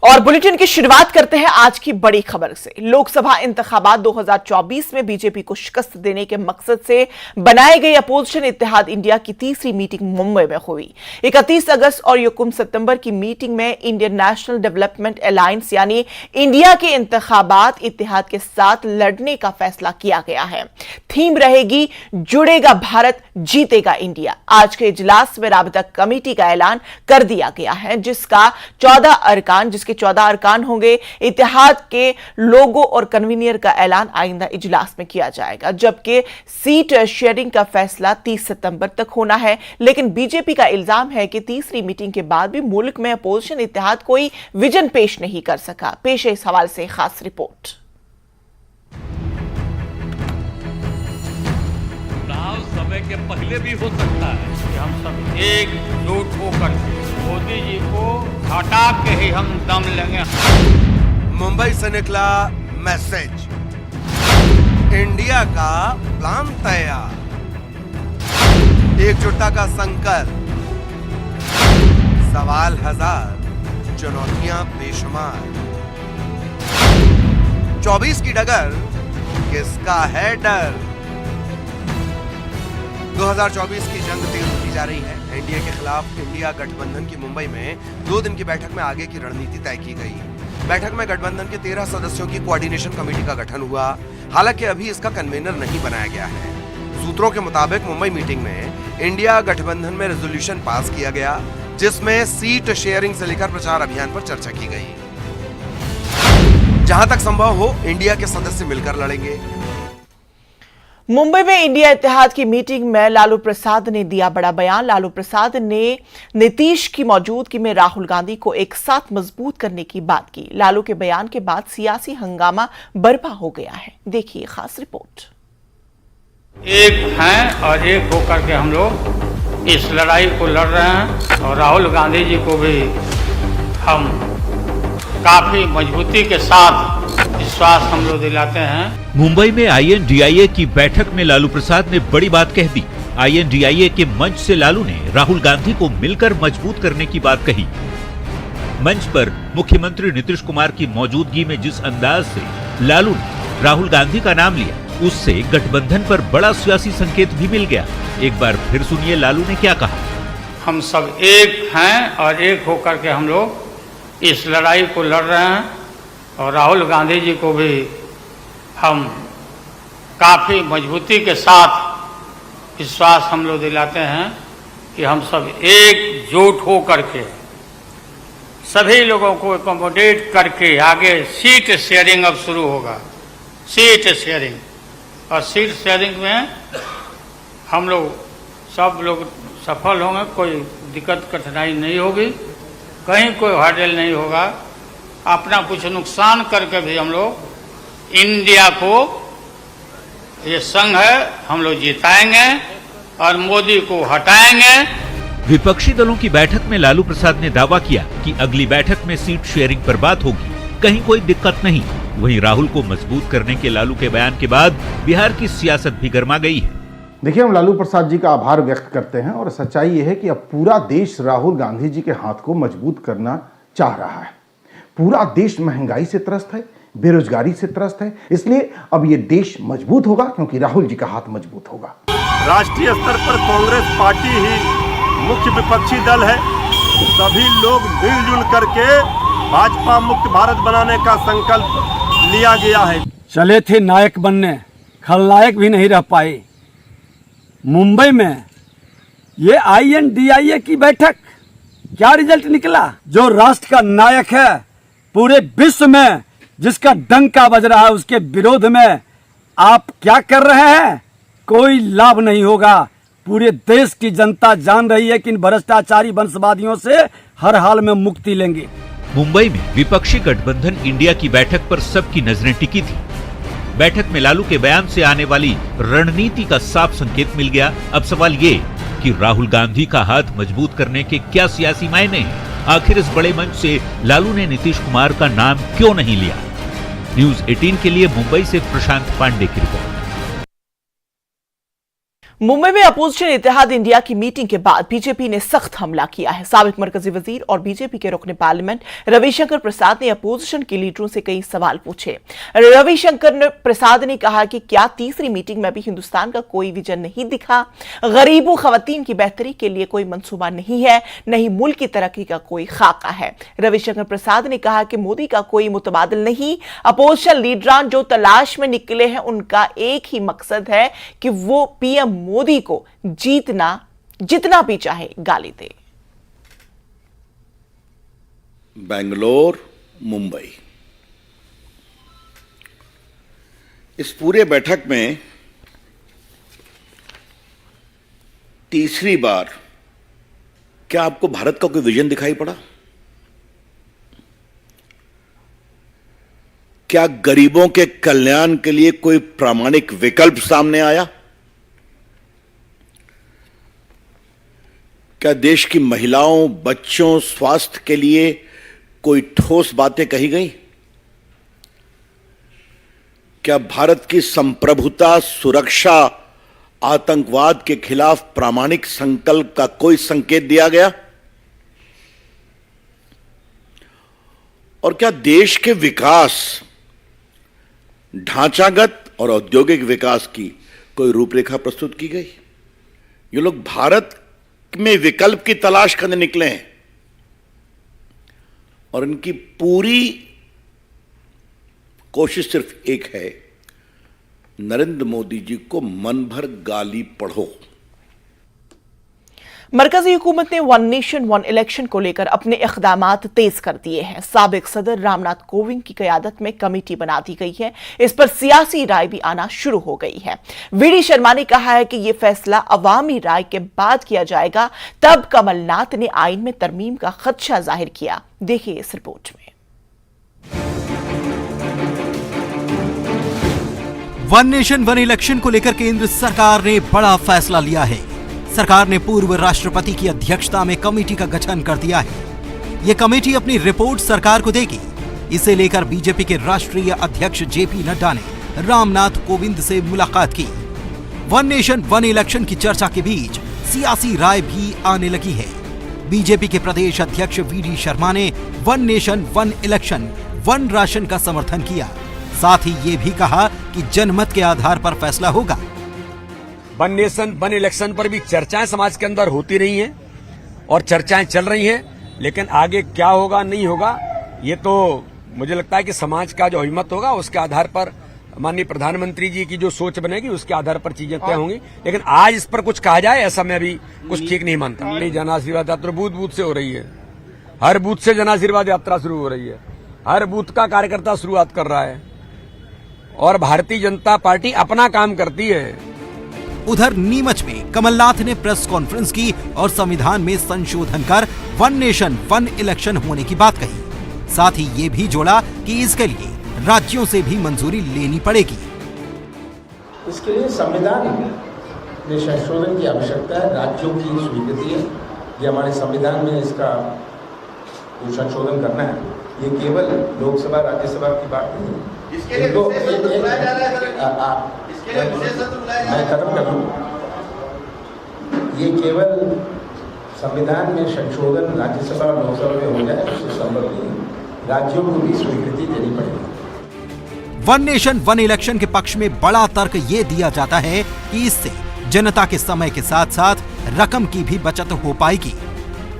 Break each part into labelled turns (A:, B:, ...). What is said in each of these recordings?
A: और बुलेटिन की शुरुआत करते हैं आज की बड़ी खबर से। लोकसभा इंतखाबात 2024 में बीजेपी को शिकस्त देने के मकसद से बनाई गई अपोजिशन इत्तेहाद इंडिया की तीसरी मीटिंग मुंबई में हुई। 31 अगस्त और 21 सितंबर की मीटिंग में इंडियन नेशनल डेवलपमेंट अलायंस यानी इंडिया के इंतखाबात इत्तेहाद के साथ लड़ने का फैसला किया गया है। थीम रहेगी जुड़ेगा भारत जीतेगा इंडिया। आज के इजलास में राबता कमेटी का ऐलान कर दिया गया है जिसके 14 अरकान होंगे। इत्तेहाद के लोगो और कन्वीनियर का ऐलान आइंदा इजलास में किया जाएगा, जबकि सीट शेयरिंग का फैसला 30 सितंबर तक होना है। लेकिन बीजेपी का इल्जाम है कि तीसरी मीटिंग के बाद भी मुल्क में अपोजिशन इत्तेहाद कोई विजन पेश नहीं कर सका। पेश है इस हवाले से खास रिपोर्ट।
B: समय के पहले भी हो सकता है कि हम सब एकजुट होकर मोदी जी को हटा के ही हम दम लेंगे।
C: मुंबई से निकला मैसेज, इंडिया का प्लान तैयार, एकजुटता का संकल्प, सवाल हजार, चुनौतियां बेशुमार। 24 की डगर, किसका है डर? 2024 की जंग तेज होती जा रही है। एनडीए के खिलाफ इंडिया गठबंधन की मुंबई में 2 दिन की बैठक में आगे की रणनीति तय की गई। बैठक में गठबंधन के 13 सदस्यों की कोऑर्डिनेशन कमेटी का गठन हुआ। हालांकि अभी इसका कन्वीनर नहीं बनाया गया है। सूत्रों के मुताबिक मुंबई मीटिंग में इंडिया गठबंधन में रेजोल्यूशन पास किया गया जिसमें सीट शेयरिंग से लेकर प्रचार अभियान पर चर्चा की गई। जहां तक संभव हो इंडिया के सदस्य मिलकर लड़ेंगे।
A: मुंबई में इंडिया इत्तेहाद की मीटिंग में लालू प्रसाद ने दिया बड़ा बयान। लालू प्रसाद ने नीतीश की मौजूदगी में राहुल गांधी को एक साथ मजबूत करने की बात की। लालू के बयान के बाद सियासी हंगामा बर्पा हो गया है। देखिए खास रिपोर्ट।
B: एक हैं और एक होकर के हम लोग इस लड़ाई को लड़ रहे हैं और राहुल गांधी जी को भी हम काफी मजबूती के साथ विश्वास हम लोग दिलाते हैं।
D: मुंबई में INDIA की बैठक में लालू प्रसाद ने बड़ी बात कह दी। INDIA के मंच से लालू ने राहुल गांधी को मिलकर मजबूत करने की बात कही। मंच पर मुख्यमंत्री नीतीश कुमार की मौजूदगी में जिस अंदाज से लालू ने राहुल गांधी का नाम लिया, उससे गठबंधन पर बड़ा सियासी संकेत भी मिल गया। एक बार फिर सुनिए लालू ने क्या कहा।
B: हम सब एक हैं और एक होकर के हम लोग इस लड़ाई को लड़ रहे हैं और राहुल गांधी जी को भी हम काफ़ी मजबूती के साथ विश्वास हम लोग दिलाते हैं कि हम सब एकजुट हो करके सभी लोगों को एकोमोडेट करके आगे सीट शेयरिंग अब शुरू होगा। सीट शेयरिंग और सीट शेयरिंग में हम लोग सब लोग सफल होंगे। कोई दिक्कत कठिनाई नहीं होगी, कहीं कोई हर्डल नहीं होगा। अपना कुछ नुकसान करके भी हम लोग इंडिया को, ये संघ है, हम लोग जिताएंगे और मोदी को हटाएंगे।
D: विपक्षी दलों की बैठक में लालू प्रसाद ने दावा किया कि अगली बैठक में सीट शेयरिंग पर बात होगी, कहीं कोई दिक्कत नहीं। वहीं राहुल को मजबूत करने के लालू के बयान के बाद बिहार की सियासत भी गर्मा गई है।
E: देखिए, हम लालू प्रसाद जी का आभार व्यक्त करते हैं और सच्चाई ये है कि अब पूरा देश राहुल गांधी जी के हाथ को मजबूत करना चाह रहा है। पूरा देश महंगाई से त्रस्त है, बेरोजगारी से त्रस्त है, इसलिए अब ये देश मजबूत होगा क्योंकि राहुल जी का हाथ मजबूत होगा।
F: राष्ट्रीय स्तर पर कांग्रेस पार्टी ही मुख्य विपक्षी दल है। सभी लोग मिलजुल करके भाजपा मुक्त भारत बनाने का संकल्प लिया गया है।
G: चले थे नायक बनने, खलनायक भी नहीं रह पाए। मुंबई में ये INDIA की बैठक, क्या रिजल्ट निकला? जो राष्ट्र का नायक है पूरे विश्व में, जिसका डंका बज रहा है, उसके विरोध में आप क्या कर रहे हैं? कोई लाभ नहीं होगा। पूरे देश की जनता जान रही है कि इन भ्रष्टाचारी वंशवादियों से हर हाल में मुक्ति लेंगे।
D: मुंबई में विपक्षी गठबंधन इंडिया की बैठक पर सबकी नजरें टिकी थी। बैठक में लालू के बयान से आने वाली रणनीति का साफ संकेत मिल गया। अब सवाल ये कि राहुल गांधी का हाथ मजबूत करने के क्या सियासी मायने हैं? आखिर इस बड़े मंच से लालू ने नीतीश कुमार का नाम क्यों नहीं लिया? न्यूज़ 18 के लिए मुंबई से प्रशांत पांडे की रिपोर्ट।
A: मुंबई में अपोजिशन इत्तेहाद इंडिया की मीटिंग के बाद बीजेपी ने सख्त हमला किया है। साबिक मरकजी वजीर और बीजेपी के रुकने पार्लियामेंट रविशंकर प्रसाद ने अपोजिशन के लीडरों से कई सवाल पूछे। रविशंकर प्रसाद ने कहा कि क्या तीसरी मीटिंग में भी हिंदुस्तान का कोई विजन नहीं दिखा, गरीबों खवातीन की बेहतरी के लिए कोई मंसूबा नहीं है, न ही मुल्क की तरक्की का कोई खाका है। रविशंकर प्रसाद ने कहा कि मोदी का कोई मुतबादिल नहीं, अपोजिशन लीडरान जो तलाश में निकले हैं उनका एक ही मकसद है कि वो पीएम मोदी को जितना भी चाहे गाली दे।
H: बेंगलोर, मुंबई, इस पूरे बैठक में तीसरी बार क्या आपको भारत का कोई विजन दिखाई पड़ा? क्या गरीबों के कल्याण के लिए कोई प्रामाणिक विकल्प सामने आया? क्या देश की महिलाओं, बच्चों, स्वास्थ्य के लिए कोई ठोस बातें कही गई? क्या भारत की संप्रभुता, सुरक्षा, आतंकवाद के खिलाफ प्रामाणिक संकल्प का कोई संकेत दिया गया? और क्या देश के विकास, ढांचागत और औद्योगिक विकास की कोई रूपरेखा प्रस्तुत की गई? ये लोग भारत में विकल्प की तलाश करने निकले हैं और इनकी पूरी कोशिश सिर्फ एक है, नरेंद्र मोदी जी को मन भर गाली पढ़ो।
A: मरकजी हुकूमत ने वन नेशन वन इलेक्शन को लेकर अपने इक़दामात तेज कर दिए हैं। साबिक सदर रामनाथ कोविंद की क़यादत में कमेटी बना दी गई है। इस पर सियासी राय भी आना शुरू हो गई है। वीडी शर्मा ने कहा है कि यह फैसला अवामी राय के बाद किया जाएगा। तब कमलनाथ ने आइन में तरमीम का खदशा जाहिर किया। देखिए इस रिपोर्ट में।
I: वन नेशन वन इलेक्शन को लेकर केंद्र सरकार ने बड़ा फैसला लिया है। सरकार ने पूर्व राष्ट्रपति की अध्यक्षता में कमेटी का गठन कर दिया है। ये कमेटी अपनी रिपोर्ट सरकार को देगी। इसे लेकर बीजेपी के राष्ट्रीय अध्यक्ष जेपी नड्डा ने रामनाथ कोविंद से मुलाकात की। वन नेशन वन इलेक्शन की चर्चा के बीच सियासी राय भी आने लगी है। बीजेपी के प्रदेश अध्यक्ष वीडी शर्मा ने one nation one election one ration का समर्थन किया। साथ ही ये भी कहा कि जनमत के आधार पर फैसला होगा।
G: वन नेशन वन इलेक्शन पर भी चर्चाएं समाज के अंदर होती रही हैं और चर्चाएं चल रही हैं, लेकिन आगे क्या होगा नहीं होगा ये तो मुझे लगता है कि समाज का जो अभिमत होगा उसके आधार पर माननीय प्रधानमंत्री जी की जो सोच बनेगी उसके आधार पर चीजें तय होंगी। लेकिन आज इस पर कुछ कहा जाए ऐसा मैं अभी कुछ ठीक नहीं मानता। नहीं, जन आशीर्वाद यात्रा बूथ बूथ से हो रही है। हर बूथ से जन आशीर्वाद यात्रा शुरू हो रही है। हर बूथ का कार्यकर्ता शुरुआत कर रहा है और भारतीय जनता पार्टी अपना काम करती है।
I: उधर नीमच में कमलनाथ ने प्रेस कॉन्फ्रेंस की और संविधान में संशोधन कर वन नेशन वन इलेक्शन होने की बात कही। साथ ही ये भी जोड़ा कि इसके लिए राज्यों से भी मंजूरी लेनी पड़ेगी।
J: इसके लिए संविधान में संशोधन की आवश्यकता है, राज्यों की स्वीकृति है। ये हमारे संविधान में इसका जो संशोधन करना है, ये केवल लोकसभा राज्यसभा की बात नहीं है। मैं खत्म कर लूँ। ये केवल संविधान में संशोधन राज्यसभा और लोकसभा में हो जाए उससे संभव नहीं, राज्यों को भी स्वीकृति देनी पड़ेगी।
I: वन नेशन वन इलेक्शन के पक्ष में बड़ा तर्क ये दिया जाता है कि इससे जनता के समय के साथ साथ रकम की भी बचत हो पाएगी।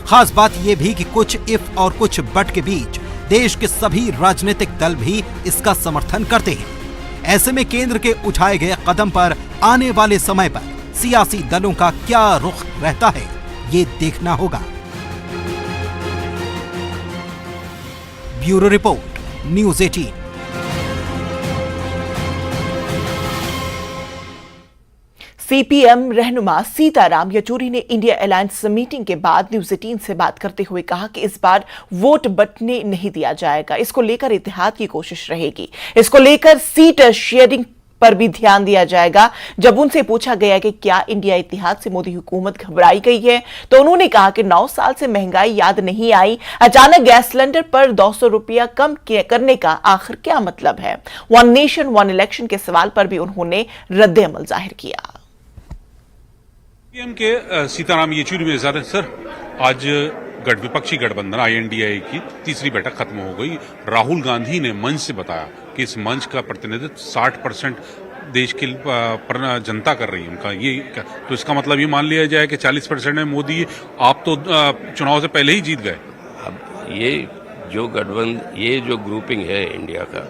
I: खास बात यह भी कि कुछ इफ और कुछ बट के बीच देश के सभी राजनीतिक दल भी इसका समर्थन करते हैं। ऐसे में केंद्र के उठाए गए कदम पर आने वाले समय पर सियासी दलों का क्या रुख रहता है, ये देखना होगा। Bureau report, news 18।
A: सीपीएम रहनुमा सीताराम येचुरी ने इंडिया अलायंस मीटिंग के बाद न्यूज़ 18 से बात करते हुए कहा कि इस बार वोट बंटने नहीं दिया जाएगा। इसको लेकर इत्तेहाद की कोशिश रहेगी। इसको लेकर सीट शेयरिंग पर भी ध्यान दिया जाएगा। जब उनसे पूछा गया कि क्या इंडिया इत्तेहाद से मोदी हुकूमत घबराई गई है, तो उन्होंने कहा कि 9 साल से महंगाई याद नहीं आई, अचानक गैस सिलेंडर पर 200 रुपया कम करने का आखिर क्या मतलब है। वन नेशन वन इलेक्शन के सवाल पर भी उन्होंने रद्द-ए-अमल जाहिर किया।
K: पीएम के सीताराम येचुरी मेरे साथ हैं। सर, आज विपक्षी गठबंधन INDIA की तीसरी बैठक खत्म हो गई। राहुल गांधी ने मंच से बताया कि इस मंच का प्रतिनिधित्व 60% देश की जनता कर रही है उनका, ये तो इसका मतलब ये मान लिया जाए कि 40% में मोदी, आप तो चुनाव से पहले ही जीत गए।
L: अब ये जो गठबंधन, ये जो ग्रुपिंग है इंडिया का,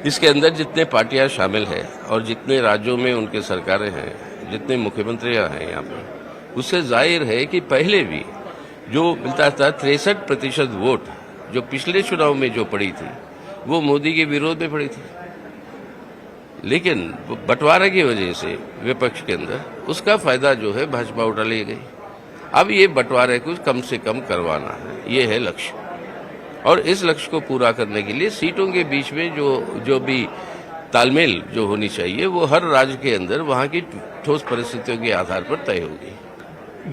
L: इसके अंदर जितने पार्टियां शामिल हैं और जितने राज्यों में उनके सरकारें हैं, जितने मुख्यमंत्रियां हैं यहाँ पे, उससे जाहिर है कि पहले भी जो मिलता था 63% वोट जो पिछले चुनाव में जो पड़ी थी वो मोदी के विरोध में पड़ी थी, लेकिन बंटवारे की वजह से विपक्ष के अंदर उसका फायदा जो है भाजपा उठा ली गई। अब ये बंटवारे को कम से कम करवाना है, ये है लक्ष्य, और इस लक्ष्य को पूरा करने के लिए सीटों के बीच में जो भी तालमेल जो होनी चाहिए वो हर राज्य के अंदर वहाँ की ठोस परिस्थितियों के आधार पर तय होगी।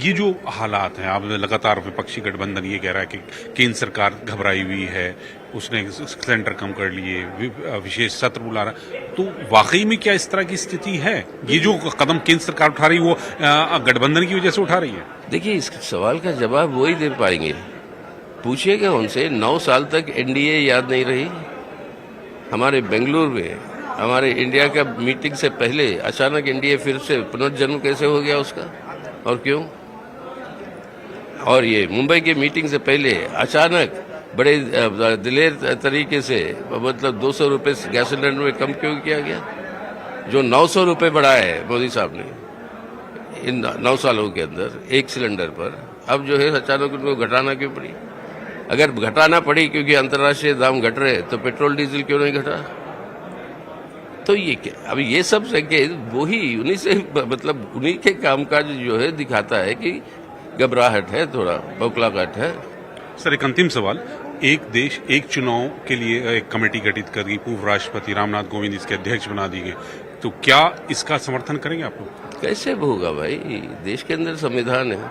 K: ये जो हालात हैं, आप लगातार विपक्षी गठबंधन ये कह रहा है कि केंद्र सरकार घबराई हुई है, उसने सिलेंडर कम कर लिए, विशेष सत्र बुला रहा, तो वाकई में क्या इस तरह की स्थिति है? ये जो कदम केंद्र सरकार उठा रही है वो गठबंधन की वजह से उठा रही है?
L: देखिए, इस सवाल का जवाब वो ही दे पाएंगे, पूछिएगा उनसे। 9 साल तक NDA याद नहीं रही? हमारे बेंगलुरु में हमारे इंडिया का मीटिंग से पहले अचानक NDA फिर से पुनर्जन्म कैसे हो गया उसका, और क्यों? और ये मुंबई के मीटिंग से पहले अचानक बड़े दिलेर तरीके से, मतलब 200 रुपये गैस सिलेंडर में कम क्यों किया गया, जो 900 रुपये बढ़ाया है मोदी साहब ने इन 9 सालों के अंदर एक सिलेंडर पर, अब जो है अचानक उनको घटाना क्यों पड़ी? अगर घटाना पड़ी क्योंकि अंतर्राष्ट्रीय दाम घट रहे तो पेट्रोल डीजल क्यों नहीं घटा? तो ये क्या, अब ये सब संकेत वही उन्हीं से, मतलब उन्हीं के कामकाज जो है दिखाता है कि घबराहट है, थोड़ा बौखलाहट है।
K: सर, एक अंतिम सवाल, एक देश एक चुनाव के लिए एक कमेटी गठित कर दी, पूर्व राष्ट्रपति रामनाथ कोविंद इसके अध्यक्ष बना दिए गए, तो क्या इसका समर्थन करेंगे आप लोग?
L: कैसे होगा भाई, देश के अंदर संविधान है,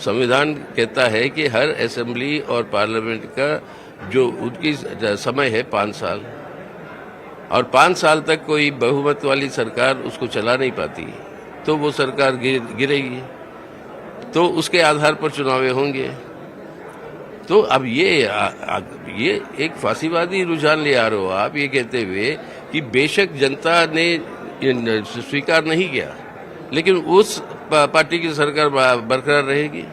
L: संविधान कहता है कि हर असेंबली और पार्लियामेंट का जो उनकी समय है 5 साल, और 5 साल तक कोई बहुमत वाली सरकार उसको चला नहीं पाती तो वो सरकार गिरेगी, तो उसके आधार पर चुनाव होंगे। तो अब ये एक फांसीवादी रुझान ले आ रहे हो आप, ये कहते हुए कि बेशक जनता ने स्वीकार नहीं किया लेकिन उस पार्टी की सरकार बरकरार रहेगी।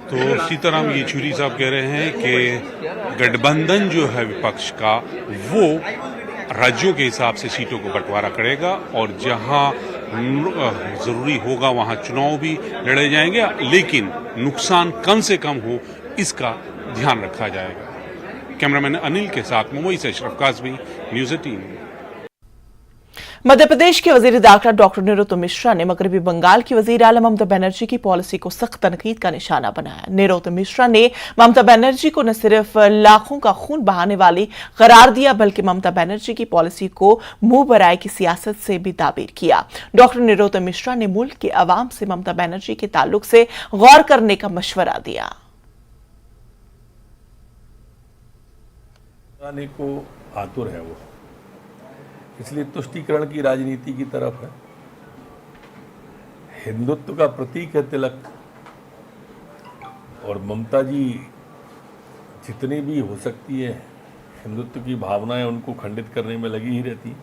K: तो सीताराम येचुरी साहब कह रहे हैं कि गठबंधन जो है विपक्ष का वो राज्यों के हिसाब से सीटों को बंटवारा करेगा और जहां जरूरी होगा वहां चुनाव भी लड़े जाएंगे, लेकिन नुकसान कम से कम हो इसका ध्यान रखा जाएगा। कैमरामैन अनिल के साथ मुंबई से अशरफ काज़मी, न्यूज़ 18।
A: मध्य प्रदेश के वजीर दाखिला डॉक्टर निरोत्तम मिश्रा ने मगरबी बंगाल की वजीर आला ममता बनर्जी की पॉलिसी को सख्त तनकीद का निशाना बनाया। निरोत्तम मिश्रा ने ममता बनर्जी को न सिर्फ लाखों का खून बहाने वाली करार दिया बल्कि ममता बनर्जी की पॉलिसी को मुंह भराई की सियासत से भी ताबीर किया। डॉक्टर निरोत्तम मिश्रा ने मुल्क के अवाम से ममता बनर्जी के ताल्लुक से गौर करने का मशवरा दिया।
M: को आतुर है वो, इसलिए तुष्टीकरण की राजनीति की तरफ है। हिंदुत्व का प्रतीक है तिलक, और ममता जी जितनी भी हो सकती है हिंदुत्व की भावनाएं उनको खंडित करने में लगी ही रहती।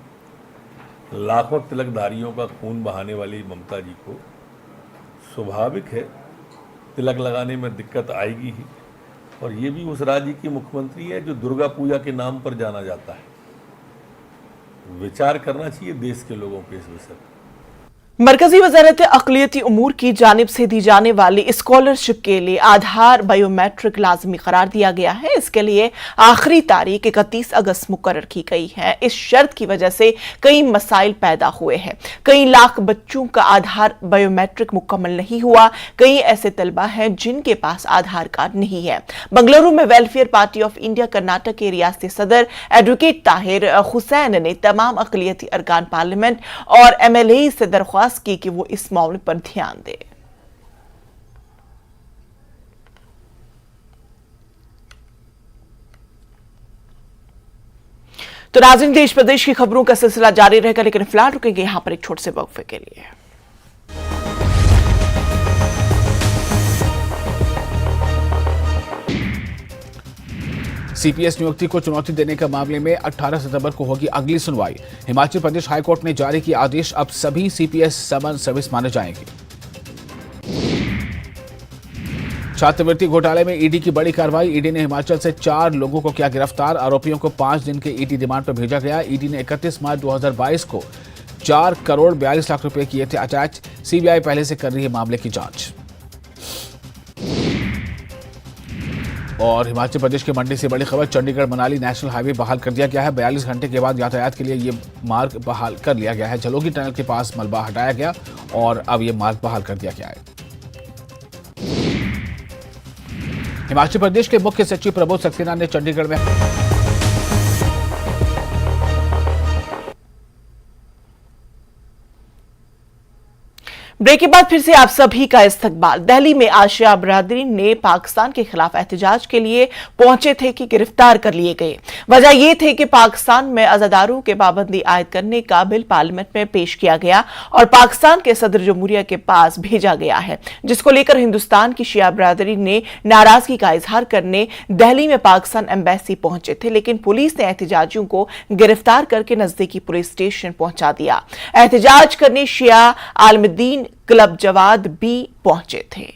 M: लाखों तिलकधारियों का खून बहाने वाली ममता जी को स्वाभाविक है तिलक लगाने में दिक्कत आएगी ही, और ये भी उस राज्य की मुख्यमंत्री है जो दुर्गा पूजा के नाम पर जाना जाता है। विचार करना चाहिए देश के लोगों के इस विषय पर।
A: मरकजी वजारत अक़लियती उमूर की जानिब से दी जाने वाली स्कॉलरशिप के लिए आधार बायोमेट्रिक लाजमी करार दिया गया है। इसके लिए आखिरी तारीख 31 अगस्त मुकर्रर की गई है। इस शर्त की वजह से कई मसाइल पैदा हुए हैं। कई लाख बच्चों का आधार बायोमेट्रिक मुकम्मल नहीं हुआ। कई ऐसे तलबा हैं जिनके पास आधार कार्ड नहीं है। बंगलुरु में welfare party of India Karnataka के रियासती सदर एडवोकेट ताहिर हुसैन ने तमाम अक़लियती अरकान पार्लियामेंट और MLA से दरख्वास्त की कि वो इस मामले पर ध्यान दे। तो नाज़रीन, देश प्रदेश की खबरों का सिलसिला जारी रहेगा, लेकिन फिलहाल रुकेंगे यहां पर एक छोटे से वक्फे के लिए।
N: सीपीएस नियुक्ति को चुनौती देने के मामले में 18 सितंबर को होगी अगली सुनवाई। हिमाचल प्रदेश हाईकोर्ट ने जारी किया आदेश, अब सभी सीपीएस समन सर्विस माने जाएंगे। छात्रवृत्ति घोटाले में ईडी की बड़ी कार्रवाई। ईडी ने हिमाचल से 4 लोगों को किया गिरफ्तार। आरोपियों को 5 दिन के ईडी रिमांड पर भेजा गया। ईडी ने 31 मार्च 2022 को 4 करोड़ 42 लाख रुपए किए थे अटैच। सीबीआई पहले से कर रही है मामले की जांच। और हिमाचल प्रदेश के मंडी से बड़ी खबर, चंडीगढ़ मनाली नेशनल हाईवे बहाल कर दिया गया है। 42 घंटे के बाद यातायात के लिए ये मार्ग बहाल कर लिया गया है। झलोगी टनल के पास मलबा हटाया गया और अब ये मार्ग बहाल कर दिया गया है। हिमाचल प्रदेश के मुख्य सचिव प्रबोध सक्सेना ने चंडीगढ़ में
A: ब्रेक के बाद फिर से आप सभी का इस्तकबाल। दिल्ली में आज शिया बरादरी ने पाकिस्तान के खिलाफ एहतजाज के लिए पहुंचे थे कि गिरफ्तार कर लिए गए। वजह यह थे कि पाकिस्तान में अज़ादारों के पाबंदी आयद करने का बिल पार्लियामेंट में पेश किया गया और पाकिस्तान के सदर जमहूरिया के पास भेजा गया है, जिसको लेकर हिंदुस्तान की शिया बरादरी ने नाराजगी का इजहार करने दिल्ली में पाकिस्तान एम्बेसी पहुंचे थे, लेकिन पुलिस ने एहतजाजियों को गिरफ्तार करके नजदीकी पुलिस स्टेशन पहुंचा दिया। एहतजाज करने शिया आलमदीन क्लब जवाद भी पहुंचे थे।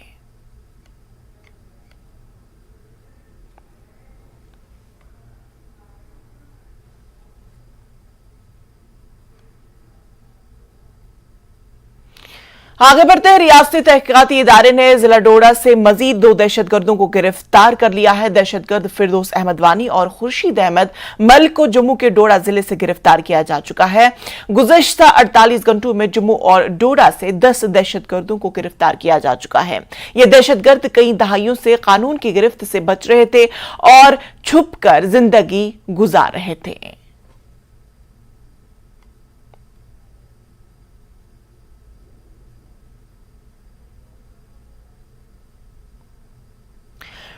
A: आगे बढ़ते हैं। रियासती तहकीकाती इदारे ने जिला डोडा से मजीद 2 दहशतगर्दों को गिरफ्तार कर लिया है। दहशतगर्द फिरदौस अहमद वानी और खुर्शीद अहमद मलिक को जम्मू के डोडा जिले से गिरफ्तार किया जा चुका है। गुज़श्ता 48 घंटों में जम्मू और डोडा से 10 दहशतगर्दों को गिरफ्तार किया जा चुका है। ये दहशतगर्द कई दहाइयों से कानून की गिरफ्त से बच रहे थे और छुपकर जिंदगी गुजार रहे थे।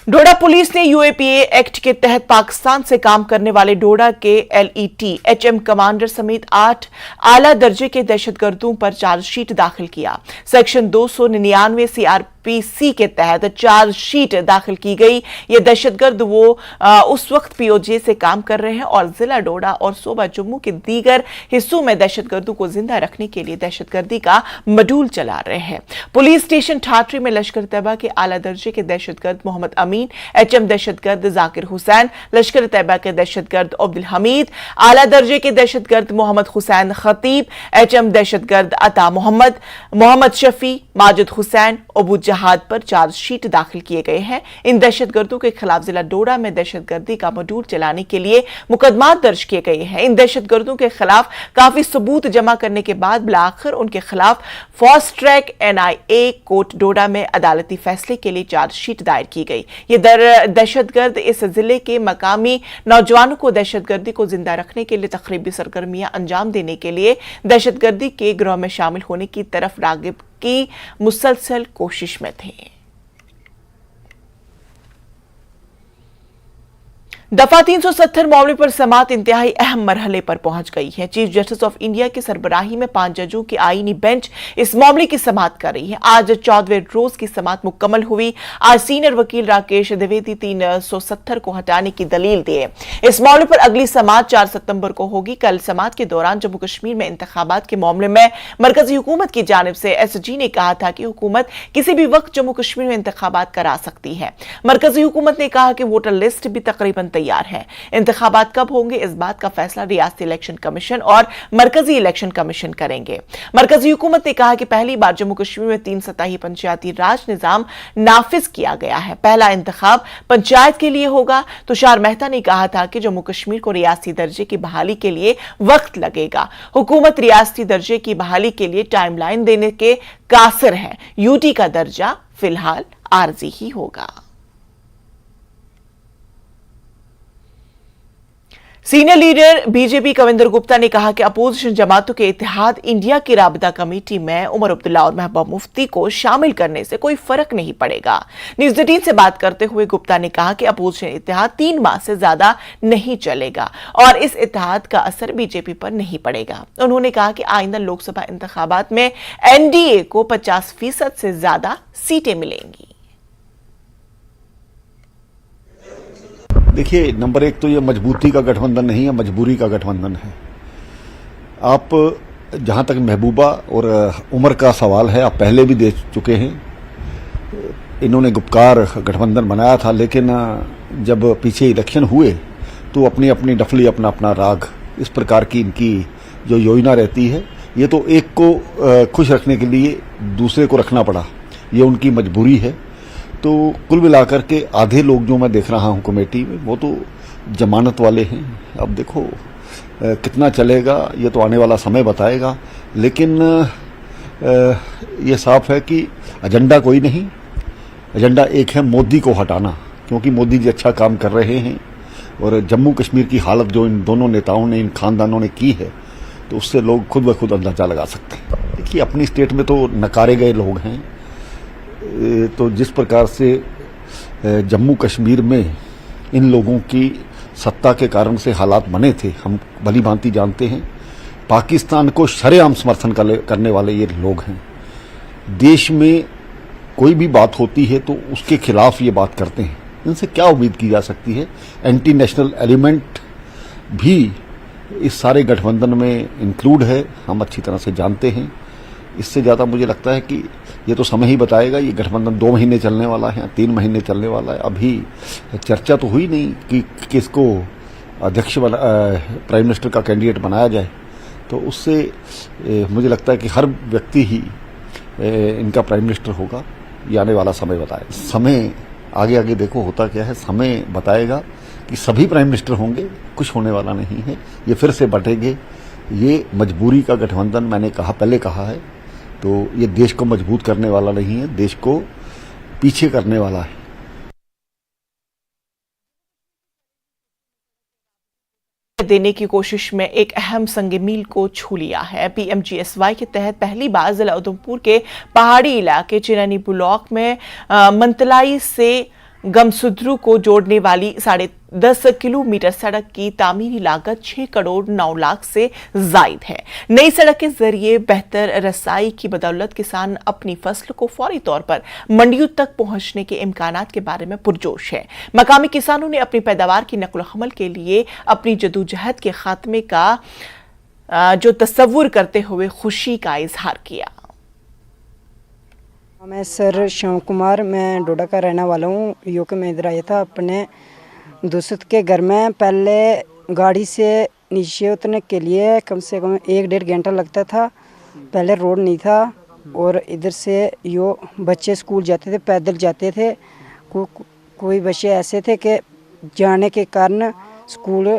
A: डोडा पुलिस ने यूएपीए एक्ट के तहत पाकिस्तान से काम करने वाले डोडा के एलईटी एचएम कमांडर समेत 8 आला दर्जे के दहशतगर्दों पर चार्जशीट दाखिल किया। सेक्शन 299 सीआरपीसी के तहत चार्जशीट दाखिल की गई। ये दहशतगर्द उस वक्त पीओजे से काम कर रहे हैं और जिला डोडा और सूबा जम्मू के दीगर हिस्सों में दहशतगर्दों को जिंदा रखने के लिए दहशतगर्दी का मडूल चला रहे हैं। पुलिस स्टेशन ठाठरी में लश्कर तैयबा के आला दर्जे के दहशतगर्द मोहम्मद अमीन, एचएम दहशतगर्द जाकिर हुसैन, लश्कर तैयबा के दहशतगर्द अब्दुल हमीद, आला दर्जे के दहशतगर्द मोहम्मद हुसैन खतीब, एचएम दहशतगर्द अता मोहम्मद, मोहम्मद शफी, माजिद हुसैन, अबू जहाद पर चार्जशीट दाखिल किए गए हैं। इन दहशतगर्दों के खिलाफ जिला डोडा में दहशतगर्दी का मडूल चलाने के लिए मुकदमा दर्ज किए गए हैं। इन दहशतगर्दों के खिलाफ काफी सबूत जमा करने के बाद बिलाखिर उनके खिलाफ फास्ट ट्रैक एनआईए कोर्ट डोडा में अदालती फैसले के लिए चार्जशीट दायर की गई। ये दहशतगर्द इस जिले के मकामी नौजवानों को दहशतगर्दी को जिंदा रखने के लिए तखरीबी सरगर्मियां अंजाम देने के लिए दहशतगर्दी के गिरोह में शामिल होने की तरफ रागिब की मुसलसल कोशिश में थे। दफा 370 मामले पर समाअत इंतहाई अहम मरहले पर पहुंच गई है। चीफ जस्टिस ऑफ इंडिया की सरबराही में 5 जजों की आईनी बेंच इस मामले की समाअत कर रही है। आज 14वें रोज की समाअत मुकम्मल हुई। आज सीनियर वकील राकेश द्विवेदी 370 को हटाने की दलील दिए। इस मामले पर अगली समाअत 4 सितंबर को होगी। कल समाअत के दौरान जम्मू कश्मीर में इंतखाबात के मामले में मरकजी हुकूमत की जानिब से एसजी ने कहा था कि हुकूमत किसी भी वक्त जम्मू कश्मीर में इंतखाबात करा सकती है। मरकजी हुकूमत ने कहा कि वोटर लिस्ट भी तकरीबन तैयार है। इंतखाबात कब होंगे इस बात का फैसला रियासती इलेक्शन कमीशन और मरकजी इलेक्शन कमीशन करेंगे। मरकजी हुकूमत ने कहा कि पहली बार जम्मू कश्मीर में 3 सतही पंचायती राज निजाम नाफिज किया गया है। पहला इंतखाब पंचायत के लिए होगा। तुषार मेहता ने कहा था कि जम्मू कश्मीर को रियासती दर्जे की बहाली के लिए वक्त लगेगा। हुकूमत रियासती दर्जे की बहाली के लिए टाइमलाइन देने के कासिर है। यूटी का दर्जा फिलहाल आरजी ही होगा। Senior leader BJP Kavinder Gupta ने कहा कि अपोजिशन जमातों के इत्तेहाद इंडिया की राबता कमेटी में उमर अब्दुल्ला और महबूबा मुफ्ती को शामिल करने से कोई फर्क नहीं पड़ेगा। न्यूज़ 18 से बात करते हुए गुप्ता ने कहा कि अपोजिशन इत्तेहाद 3 माह से ज्यादा नहीं चलेगा और इस इत्तेहाद का असर बीजेपी पर नहीं पड़ेगा। उन्होंने कहा कि आइंदा लोकसभा इंतखाबात में एनडीए को 50% से ज्यादा सीटें मिलेंगी।
H: देखिए, नंबर एक तो ये मजबूती का गठबंधन नहीं है, मजबूरी का गठबंधन है। आप जहां तक महबूबा और उमर का सवाल है, आप पहले भी दे चुके हैं। इन्होंने गुपकार गठबंधन बनाया था, लेकिन जब पीछे इलेक्शन हुए तो अपनी अपनी डफली, अपना अपना राग, इस प्रकार की इनकी जो योजना रहती है, ये तो एक को खुश रखने के लिए दूसरे को रखना पड़ा, ये उनकी मजबूरी है। तो कुल मिलाकर के आधे लोग जो मैं देख रहा हूं कमेटी में, वो तो जमानत वाले हैं। अब देखो कितना चलेगा ये तो आने वाला समय बताएगा, लेकिन ये साफ है कि एजेंडा कोई नहीं, एजेंडा एक है मोदी को हटाना, क्योंकि मोदी जी अच्छा काम कर रहे हैं। और जम्मू कश्मीर की हालत जो इन दोनों नेताओं ने, इन खानदानों ने की है, तो उससे लोग खुद ब खुद अंदाजा लगा सकते हैं। देखिए, अपनी स्टेट में तो नकारे गए लोग हैं, तो जिस प्रकार से जम्मू कश्मीर में इन लोगों की सत्ता के कारण से हालात बने थे, हम भली भांति जानते हैं। पाकिस्तान को शरेआम समर्थन करने वाले ये लोग हैं। देश में कोई भी बात होती है तो उसके खिलाफ ये बात करते हैं। इनसे क्या उम्मीद की जा सकती है? एंटी नेशनल एलिमेंट भी इस सारे गठबंधन में इंक्लूड है, हम अच्छी तरह से जानते हैं। इससे ज़्यादा मुझे लगता है कि ये तो समय ही बताएगा। ये गठबंधन 2 महीने चलने वाला है, 3 महीने चलने वाला है। अभी चर्चा तो हुई नहीं कि किसको अध्यक्ष प्राइम मिनिस्टर का कैंडिडेट बनाया जाए, तो उससे मुझे लगता है कि हर व्यक्ति ही इनका प्राइम मिनिस्टर होगा। ये आने वाला समय बताएगा। समय आगे आगे देखो होता क्या है, समय बताएगा कि सभी प्राइम मिनिस्टर होंगे, कुछ होने वाला नहीं है। ये फिर से बटेंगे। ये मजबूरी का गठबंधन मैंने पहले कहा है, तो ये देश को मजबूत करने वाला नहीं है, देश को पीछे करने वाला है।
A: देने की कोशिश में एक अहम संग मील को छू लिया है। पीएमजीएसवाई के तहत पहली बार जिला उधमपुर के पहाड़ी इलाके चिरैनी ब्लॉक में मंतलाई से गमसुद्रू को जोड़ने वाली 10.5 किलोमीटर सड़क की तामीरी लागत 6 करोड़ 9 लाख से जायद है। नई सड़क के जरिए बेहतर रसाई की बदौलत किसान अपनी फसल को फौरी तौर पर मंडियों तक पहुंचने के इम्कानात के बारे में पुरजोश है। मकामी किसानों ने अपनी पैदावार की नकल हमल के लिए अपनी जदोजहद के खात्मे का जो तस्वुर करते हुए खुशी का इजहार किया।
O: मैं सर शिव कुमार, मैं डोडा का रहने वाला हूँ। यूके में इधर आया था अपने दोस्त के घर में। पहले गाड़ी से नीचे उतरने के लिए कम से कम 1-1.5 घंटा लगता था। पहले रोड नहीं था और इधर से यो बच्चे स्कूल जाते थे, पैदल जाते थे। कोई बच्चे ऐसे थे कि जाने के कारण स्कूल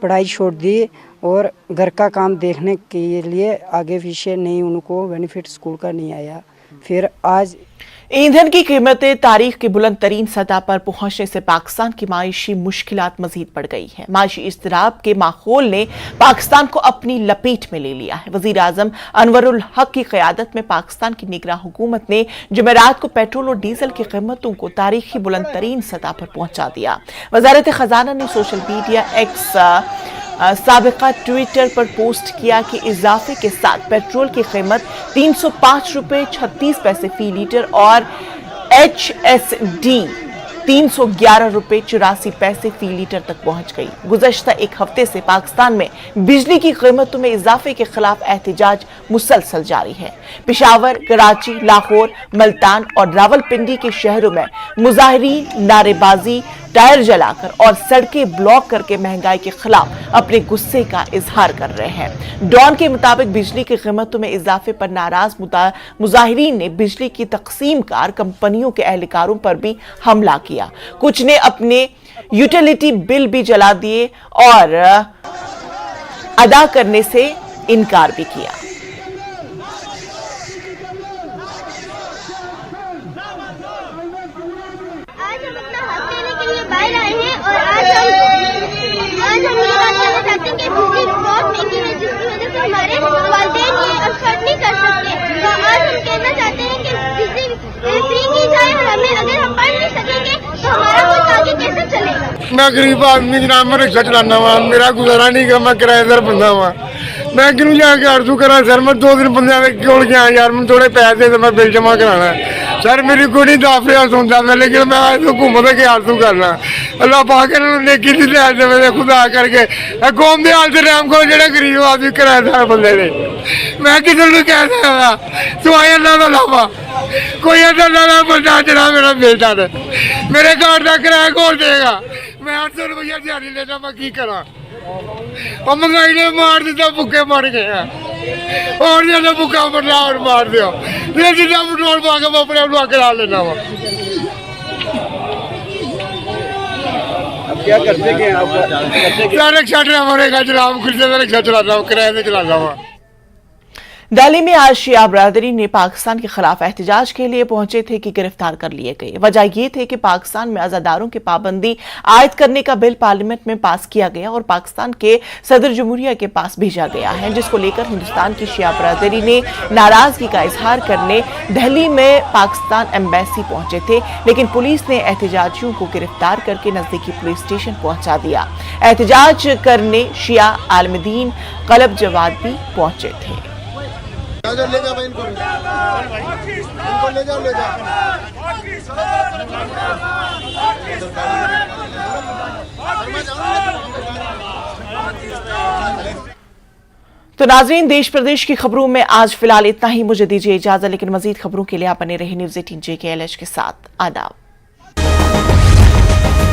O: पढ़ाई छोड़ दी और घर का काम देखने के लिए आगे पीछे नहीं, उनको बेनिफिट स्कूल का नहीं आया। फिर आज
A: ईंधन की कीमतें तारीख की बुलंद तरीन सतह पर पहुंचने से पाकिस्तान की मायशी मुश्किलात मजीद बढ़ गई है। मायशी इज़्तिराब के माहौल ने पाकिस्तान को अपनी लपेट में ले लिया है। वजीर आजम अनवरुल हक की क़यादत में पाकिस्तान की निगरान हुकूमत ने जुमेरात को पेट्रोल और डीजल की कीमतों को तारीखी बुलंद तरीन सतह पर पहुंचा दिया। वजारत खजाना ने सोशल मीडिया एक्स साबिका ट्विटर पर पोस्ट किया कि इजाफे के साथ पेट्रोल की कीमत 305 रुपये 36 पैसे फी लीटर और HSD 311 रुपये 84 पैसे फी लीटर तक पहुंच गई। गुज़श्ता एक हफ्ते से पाकिस्तान में बिजली की कीमतों में इजाफे के खिलाफ एहतजाज मुसलसल जारी है। पेशावर, कराची, लाहौर, मल्तान और रावलपिंडी के शहरों में मुजाहिरीन नारेबाजी, टायर जलाकर और सड़कें ब्लॉक करके महंगाई के खिलाफ अपने गुस्से का इजहार कर रहे हैं। डॉन के मुताबिक बिजली की कीमतों में इजाफे पर नाराज मुजाहिरीन ने बिजली की तकसीमकार कंपनियों के एहलकारों पर भी हमला किया। कुछ ने अपने यूटिलिटी बिल भी जला दिए और अदा करने से इनकार भी किया।
P: बाहर आए हैं और आज हम ये बात कहना चाहते हैं कि बिजली बहुत महंगी है, जिसकी वजह से हमारे वालिदैन ये अफोर्ड नहीं कर सकते। तो आज हम कहना चाहते हैं कि बिजली फ्री की जाए और हमें, अगर हम पढ़ नहीं सकेंगे तो हमारा मुल्क आगे कैसे चलेगा।
Q: मैं गरीब आदमी जनाब, मैं रिक्शा चलाना हुआ, मेरा गुजारा नहीं कर, मैं किराएदार बंदा हुआ। मैं क्यों जाके अर्जू करा सर, मैं 2 दिन बंदे कोल गया यार, मैं थोड़े पैसे दे, मैं बिल जमा कराना है। सर मेरी कुड़ी दस हज़ार सुनता मैं, लेकिन मैं तो घूमने के आरसू करना अल्लाह पाक नेकी दी लै दे खुदा करके कौम के हाल से रैम को जो गरीब आदमी किराएदार बंदे ने मैं किसी को कह सकता सुआई अल्लाह का लावा कोई ऐसा ना बंदा जरा मेरा बेटा है मेरे घर का किराया कौन देगा, मैं 800 रुपया दिहाड़ी लेना मैं की करा और महंगाई ने मार दिता भुखे मर गए और ज्यादा भुखा मरना और मार दिया जितना पेट्रोल पा के मैं अपने आप करा लेना वा।
F: क्या करते क्या
Q: रिक्शा ड्राइवर का जनाब खुद से रिक्शा चलाता हूँ, किराए से चलाता हूँ।
A: दिल्ली में आज शिया बरादरी ने पाकिस्तान के खिलाफ एहतजाज के लिए पहुंचे थे कि गिरफ्तार कर लिए गए। वजह यह थे कि पाकिस्तान में अज़ादारों की पाबंदी आयद करने का बिल पार्लियामेंट में पास किया गया और पाकिस्तान के सदर जमहूरिया के पास भेजा गया है, जिसको लेकर हिंदुस्तान की शिया बरादरी ने नाराजगी का इजहार करने दिल्ली में पाकिस्तान एम्बेसी पहुंचे थे, लेकिन पुलिस ने एहतजाजियों को गिरफ्तार करके नजदीकी पुलिस स्टेशन पहुंचा दिया। एहतजाज करने शिया आलमदीन कलब जवाद भी पहुंचे थे।
Q: ले जा भाई इनको ले जा
A: तो नाज़रीन, देश प्रदेश की खबरों में आज फिलहाल इतना ही। मुझे दीजिए इजाजत, लेकिन मजीद खबरों के लिए आप बने रहे न्यूज़ 18 JKLH के साथ। आदाब।